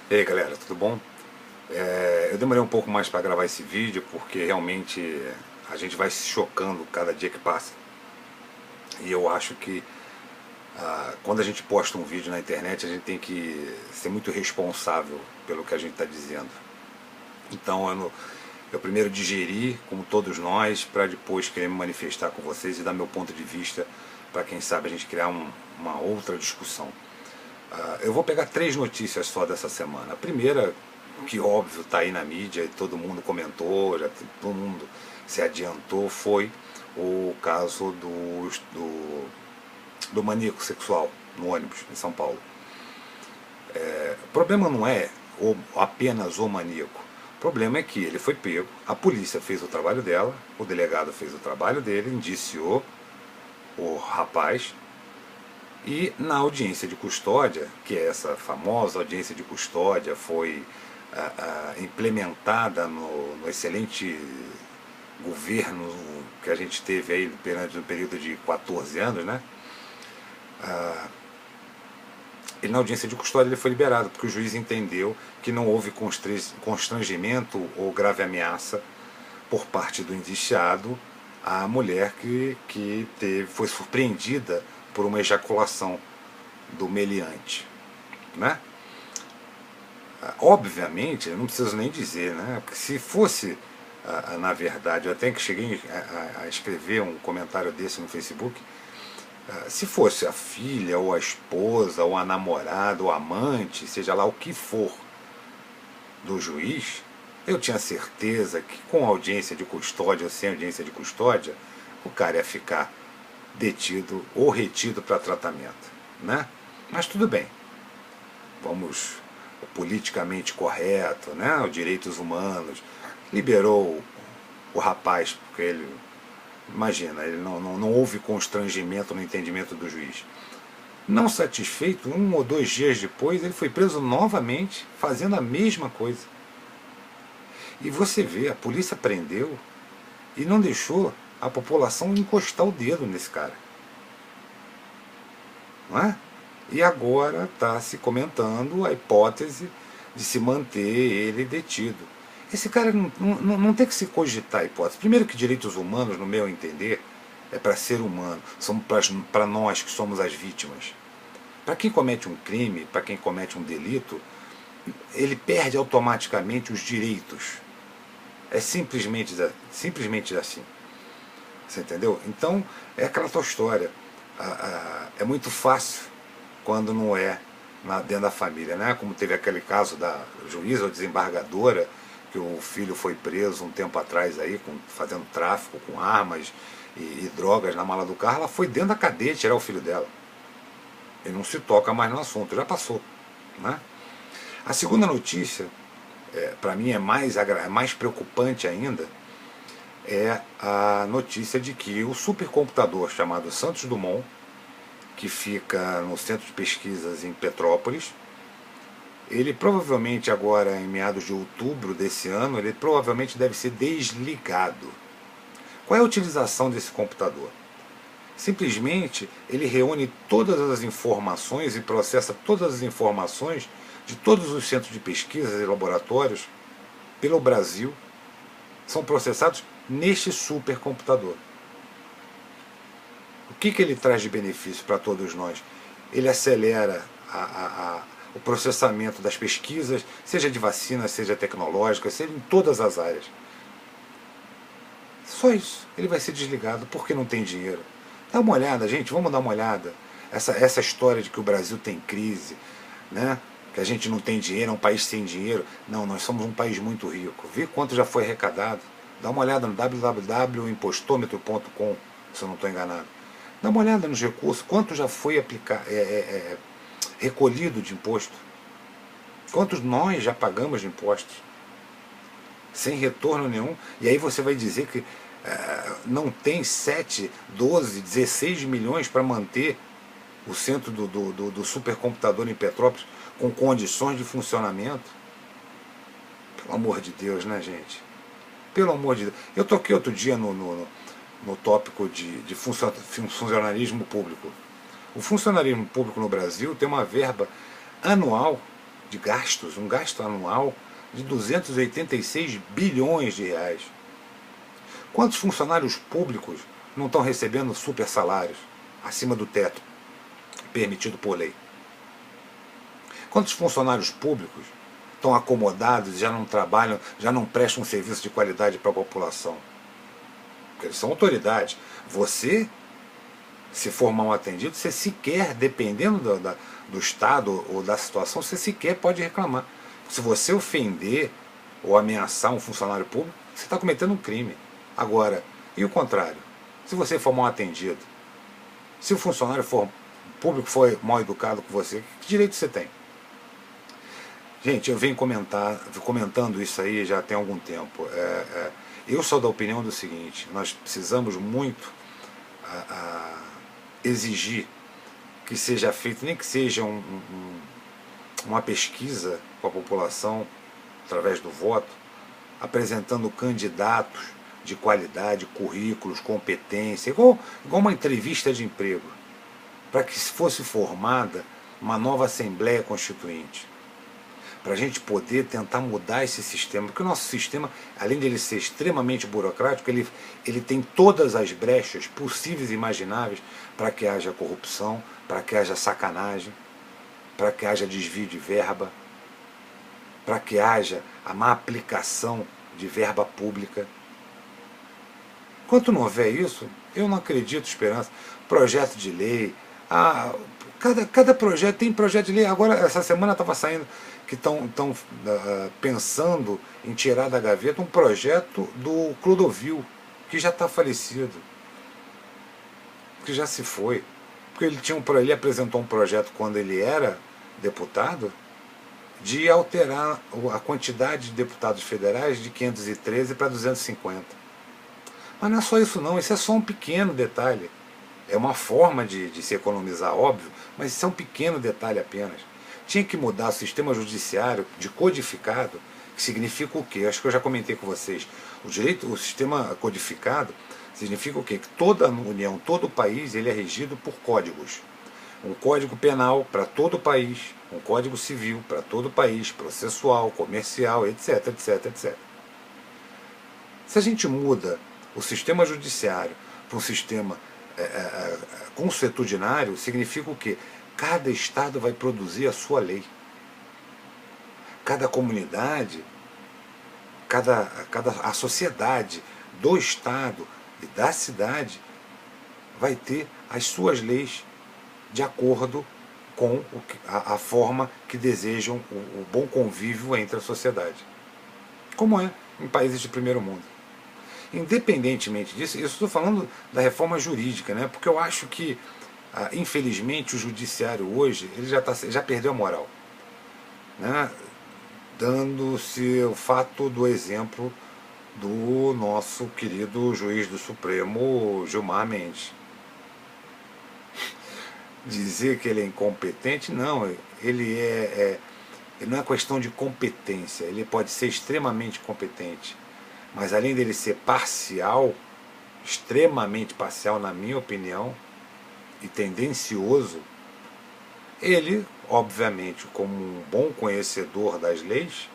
E aí galera, tudo bom? Eu demorei um pouco mais para gravar esse vídeo porque realmente a gente vai se chocando cada dia que passa. E eu acho que quando a gente posta um vídeo na internet a gente tem que ser muito responsável pelo que a gente está dizendo. Então eu primeiro digeri, como todos nós, para depois querer me manifestar com vocês e dar meu ponto de vista para quem sabe a gente criar uma outra discussão. Eu vou pegar três notícias só dessa semana. A primeira, que óbvio está aí na mídia e todo mundo comentou, todo mundo se adiantou, foi o caso do maníaco sexual no ônibus em São Paulo. O problema não é apenas o maníaco. O problema é que ele foi pego, a polícia fez o trabalho dela, o delegado fez o trabalho dele, indiciou o rapaz. E na audiência de custódia, que é essa famosa audiência de custódia, foi implementada no excelente governo que a gente teve aí durante um período de 14 anos, né? Ele, na audiência de custódia, ele foi liberado porque o juiz entendeu que não houve constrangimento ou grave ameaça por parte do indiciado à mulher que foi surpreendida por uma ejaculação do meliante, né? Obviamente, eu não preciso nem dizer, né? Porque se fosse, na verdade, eu até que cheguei a escrever um comentário desse no Facebook, se fosse a filha, ou a esposa, ou a namorada, ou a amante, seja lá o que for, do juiz, eu tinha certeza que com audiência de custódia ou sem audiência de custódia, o cara ia ficar detido ou retido para tratamento, né? Mas tudo bem, vamos politicamente correto, né? Os direitos humanos, liberou o rapaz porque ele, imagina, ele não houve constrangimento no entendimento do juiz. Não satisfeito, 1 ou 2 dias depois ele foi preso novamente fazendo a mesma coisa. E você vê, a polícia prendeu e não deixou a população encostar o dedo nesse cara, não é? E agora está se comentando a hipótese de se manter ele detido. Esse cara não tem que se cogitar a hipótese. Primeiro que direitos humanos, no meu entender, é para ser humano, são para nós que somos as vítimas. Para quem comete um crime, para quem comete um delito, ele perde automaticamente os direitos. É simplesmente assim. Você entendeu? Então, é aquela tua história. É muito fácil quando não é dentro da família, né? Como teve aquele caso da juíza ou desembargadora, que o filho foi preso um tempo atrás aí, fazendo tráfico com armas e drogas na mala do carro. Ela foi dentro da cadeia tirar o filho dela. E não se toca mais no assunto, já passou, né? A segunda notícia, para mim é mais preocupante ainda, é a notícia de que o supercomputador chamado Santos Dumont, que fica no centro de pesquisas em Petrópolis, ele provavelmente agora em meados de outubro desse ano, ele provavelmente deve ser desligado. Qual é a utilização desse computador? Simplesmente ele reúne todas as informações e processa todas as informações de todos os centros de pesquisas e laboratórios pelo Brasil, são processados neste supercomputador. O que ele traz de benefício para todos nós? Ele acelera o processamento das pesquisas, seja de vacina, seja tecnológica, seja em todas as áreas. Só isso. Ele vai ser desligado porque não tem dinheiro. Dá uma olhada, gente, vamos dar uma olhada. Essa história de que o Brasil tem crise, né? Que a gente não tem dinheiro, é um país sem dinheiro. Não, nós somos um país muito rico. Vê quanto já foi arrecadado. Dá uma olhada no www.impostômetro.com, se eu não estou enganado. Dá uma olhada nos recursos, quanto já foi recolhido de imposto. Quantos nós já pagamos de impostos. Sem retorno nenhum. E aí você vai dizer que não tem 7, 12, 16 milhões para manter o centro do supercomputador em Petrópolis com condições de funcionamento. Pelo amor de Deus, né, gente? Pelo amor de Deus. Eu toquei outro dia no tópico de funcionarismo público. O funcionarismo público no Brasil tem uma verba anual de gastos, um gasto anual de 286 bilhões de reais. Quantos funcionários públicos não estão recebendo super salários acima do teto permitido por lei? Quantos funcionários públicos estão acomodados e já não trabalham, já não prestam um serviço de qualidade para a população? Porque eles são autoridades. Você, se for mal atendido, você sequer, dependendo do estado ou da situação, você sequer pode reclamar. Se você ofender ou ameaçar um funcionário público, você está cometendo um crime. Agora, e o contrário? Se você for mal atendido, se o funcionário público for mal educado com você, que direito você tem? Gente, eu venho comentando isso aí já tem algum tempo. Eu sou da opinião do seguinte: nós precisamos muito exigir que seja feito, nem que seja uma pesquisa com a população, através do voto, apresentando candidatos de qualidade, currículos, competência, igual uma entrevista de emprego, para que fosse formada uma nova Assembleia Constituinte, para a gente poder tentar mudar esse sistema, porque o nosso sistema, além de ele ser extremamente burocrático, ele tem todas as brechas possíveis e imagináveis para que haja corrupção, para que haja sacanagem, para que haja desvio de verba, para que haja a má aplicação de verba pública. Enquanto não houver isso, eu não acredito esperança. Projeto de lei, cada projeto tem projeto de lei. Agora, essa semana estava saindo que estão pensando em tirar da gaveta um projeto do Clodovil, que já está falecido, que já se foi. Porque ele apresentou um projeto quando ele era deputado de alterar a quantidade de deputados federais de 513 para 250. Mas não é só isso não, isso é só um pequeno detalhe. É uma forma de se economizar, óbvio, mas isso é um pequeno detalhe apenas. Tinha que mudar o sistema judiciário de codificado, que significa o quê? Acho que eu já comentei com vocês. O sistema codificado significa o quê? Que toda a União, todo o país, ele é regido por códigos. Um código penal para todo o país, um código civil para todo o país, processual, comercial, etc, etc, etc. Se a gente muda o sistema judiciário para um sistema consuetudinário, significa o quê? Cada estado vai produzir a sua lei. Cada comunidade, a sociedade do estado e da cidade vai ter as suas leis de acordo com a forma que desejam o bom convívio entre a sociedade. Como é em países de primeiro mundo. Independentemente disso, eu estou falando da reforma jurídica, né? Porque eu acho que, infelizmente, o judiciário hoje ele já perdeu a moral, né? Dando-se o fato do exemplo do nosso querido juiz do Supremo, Gilmar Mendes. Dizer que ele é incompetente, não, ele não é questão de competência, ele pode ser extremamente competente, mas além dele ser parcial, extremamente parcial na minha opinião, e tendencioso, ele, obviamente, como um bom conhecedor das leis,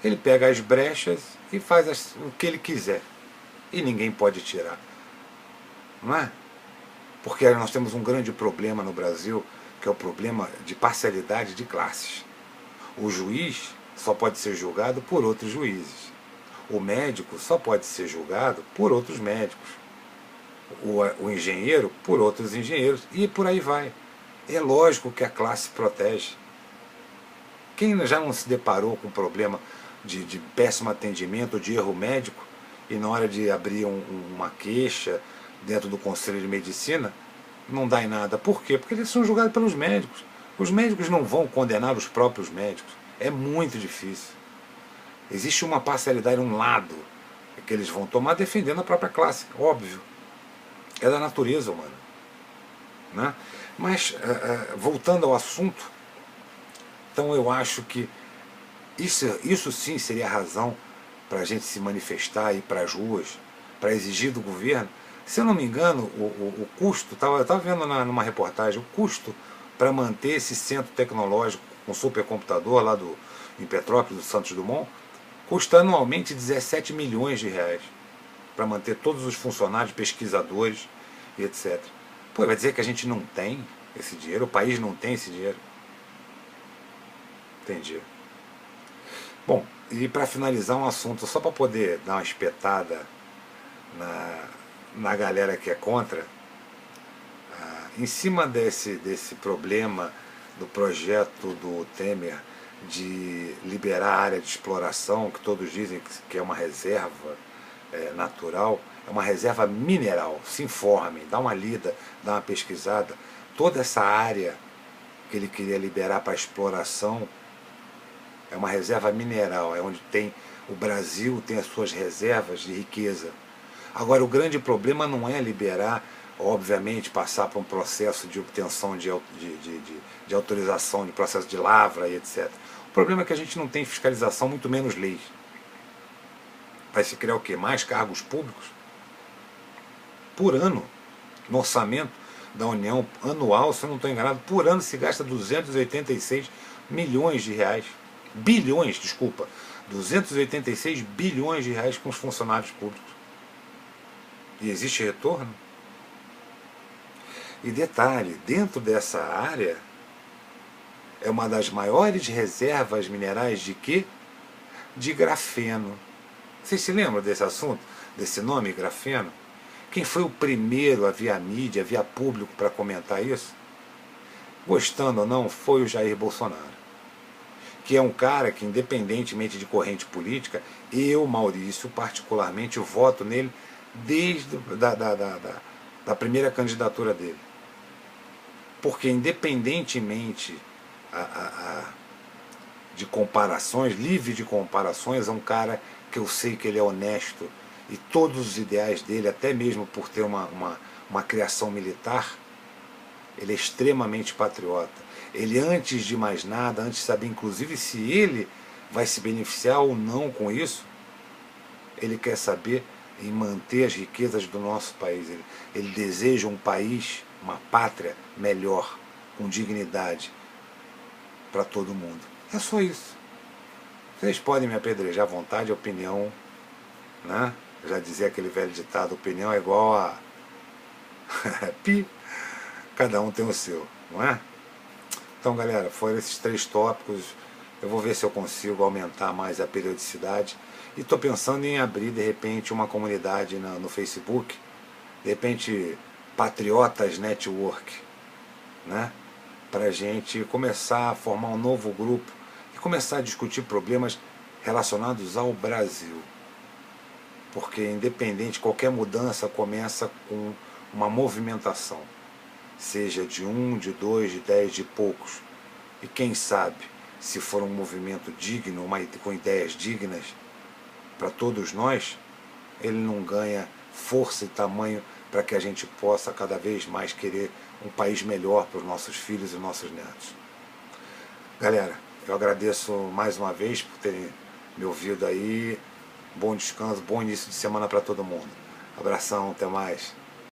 ele pega as brechas e faz o que ele quiser, e ninguém pode tirar, não é? Porque nós temos um grande problema no Brasil, que é o problema de parcialidade de classes. O juiz só pode ser julgado por outros juízes. O médico só pode ser julgado por outros médicos. O engenheiro por outros engenheiros. E por aí vai. É lógico que a classe protege. Quem já não se deparou com problema de péssimo atendimento, de erro médico, e na hora de abrir uma queixa dentro do Conselho de Medicina, não dá em nada. Por quê? Porque eles são julgados pelos médicos. Os médicos não vão condenar os próprios médicos. É muito difícil. Existe uma parcialidade, um lado que eles vão tomar defendendo a própria classe, óbvio. É da natureza humana, né? Mas, voltando ao assunto, então eu acho que isso sim seria a razão para a gente se manifestar, ir para as ruas, para exigir do governo. Se eu não me engano, eu estava vendo numa reportagem, o custo para manter esse centro tecnológico um supercomputador lá em Petrópolis, do Santos Dumont, custa anualmente 17 milhões de reais para manter todos os funcionários, pesquisadores e etc. Pô, vai dizer que a gente não tem esse dinheiro? O país não tem esse dinheiro? Entendi. Bom, e para finalizar um assunto, só para poder dar uma espetada na galera que é contra, em cima desse problema do projeto do Temer de liberar a área de exploração, que todos dizem que é uma reserva natural, é uma reserva mineral. Se informem, dá uma lida, dá uma pesquisada. Toda essa área que ele queria liberar para exploração é uma reserva mineral, é onde o Brasil tem as suas reservas de riqueza. Agora, o grande problema não é liberar, obviamente, passar por um processo de obtenção de autorização, de processo de lavra e etc. O problema é que a gente não tem fiscalização, muito menos leis. Vai se criar o quê? Mais cargos públicos? Por ano, no orçamento da União anual, se eu não estou enganado, por ano se gasta 286 milhões de reais. Bilhões, desculpa. 286 bilhões de reais com os funcionários públicos. E existe retorno? E detalhe, dentro dessa área é uma das maiores reservas minerais de quê? De grafeno. Vocês se lembram desse assunto? Desse nome, grafeno? Quem foi o primeiro a via mídia, via público para comentar isso? Gostando ou não, foi o Jair Bolsonaro. Que é um cara que, independentemente de corrente política, eu, Maurício, particularmente, voto nele desde da primeira candidatura dele. Porque, independentemente de comparações, livre de comparações, é um cara que eu sei que ele é honesto e todos os ideais dele, até mesmo por ter uma criação militar, ele é extremamente patriota. Ele, antes de mais nada, antes de saber inclusive se ele vai se beneficiar ou não com isso, ele quer saber em manter as riquezas do nosso país. Ele deseja um país, uma pátria melhor, com dignidade para todo mundo. É só isso. Vocês podem me apedrejar à vontade, a opinião, né? Já dizia aquele velho ditado, opinião é igual a pi, cada um tem o seu, não é? Então, galera, foram esses 3 tópicos. Eu vou ver se eu consigo aumentar mais a periodicidade. E estou pensando em abrir, de repente, uma comunidade no Facebook. De repente, Patriotas Network, né? Para a gente começar a formar um novo grupo e começar a discutir problemas relacionados ao Brasil. Porque, independente, qualquer mudança começa com uma movimentação. Seja de 1, de 2, de 10, de poucos. E quem sabe, se for um movimento digno, com ideias dignas para todos nós, ele não ganha força e tamanho para que a gente possa cada vez mais querer um país melhor para os nossos filhos e nossos netos. Galera, eu agradeço mais uma vez por terem me ouvido aí. Bom descanso, bom início de semana para todo mundo. Abração, até mais.